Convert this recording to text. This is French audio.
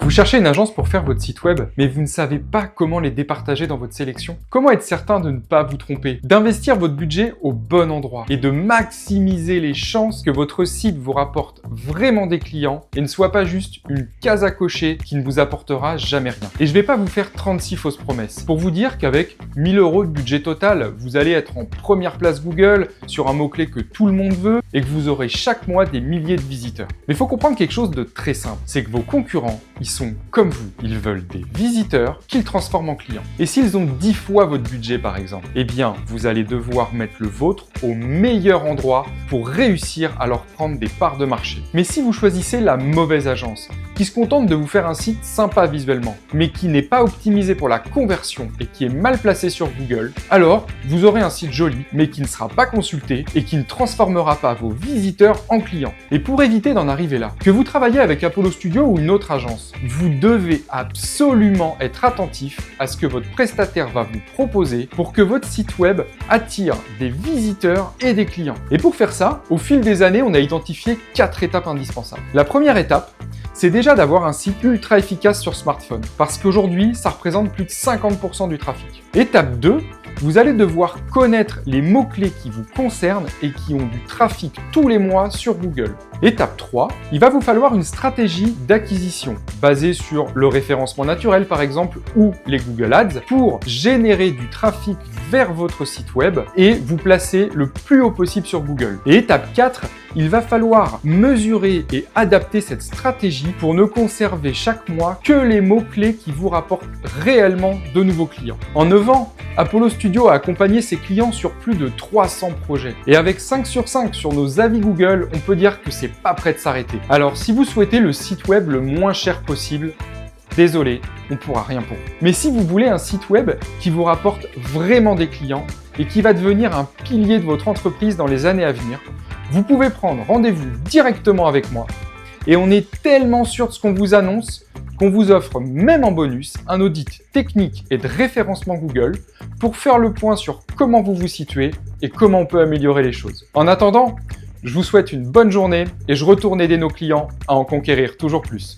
Vous cherchez une agence pour faire votre site web, mais vous ne savez pas comment les départager dans votre sélection? Comment être certain de ne pas vous tromper, d'investir votre budget au bon endroit et de maximiser les chances que votre site vous rapporte vraiment des clients et ne soit pas juste une case à cocher qui ne vous apportera jamais rien? Et je ne vais pas vous faire 36 fausses promesses pour vous dire qu'avec 1000 € de budget total, vous allez être en première place Google sur un mot-clé que tout le monde veut et que vous aurez chaque mois des milliers de visiteurs. Mais il faut comprendre quelque chose de très simple, c'est que vos concurrents, ils sont comme vous. Ils veulent des visiteurs qu'ils transforment en clients. Et s'ils ont 10 fois votre budget par exemple, eh bien, vous allez devoir mettre le vôtre au meilleur endroit pour réussir à leur prendre des parts de marché. Mais si vous choisissez la mauvaise agence, qui se contente de vous faire un site sympa visuellement, mais qui n'est pas optimisé pour la conversion et qui est mal placé sur Google, alors vous aurez un site joli, mais qui ne sera pas consulté et qui ne transformera pas vos visiteurs en clients. Et pour éviter d'en arriver là, que vous travaillez avec Apollo Studio ou une autre agence, vous devez absolument être attentif à ce que votre prestataire va vous proposer pour que votre site web attire des visiteurs et des clients. Et pour faire ça, au fil des années, on a identifié 4 étapes indispensables. La première étape, c'est déjà d'avoir un site ultra efficace sur smartphone, parce qu'aujourd'hui, ça représente plus de 50% du trafic. Étape 2, vous allez devoir connaître les mots-clés qui vous concernent et qui ont du trafic tous les mois sur Google. Étape 3, il va vous falloir une stratégie d'acquisition basée sur le référencement naturel par exemple ou les Google Ads pour générer du trafic vers votre site web et vous placer le plus haut possible sur Google. Et étape 4, il va falloir mesurer et adapter cette stratégie pour ne conserver chaque mois que les mots-clés qui vous rapportent réellement de nouveaux clients. En 9 ans, Apollo Studio a accompagné ses clients sur plus de 300 projets. Et avec 5 sur 5 sur nos avis Google, on peut dire que c'est pas prêt de s'arrêter. Alors si vous souhaitez le site web le moins cher possible, désolé, on ne pourra rien pour vous. Mais si vous voulez un site web qui vous rapporte vraiment des clients et qui va devenir un pilier de votre entreprise dans les années à venir, vous pouvez prendre rendez-vous directement avec moi. Et on est tellement sûr de ce qu'on vous annonce qu'on vous offre même en bonus un audit technique et de référencement Google pour faire le point sur comment vous vous situez et comment on peut améliorer les choses. En attendant, je vous souhaite une bonne journée et je retourne aider nos clients à en conquérir toujours plus.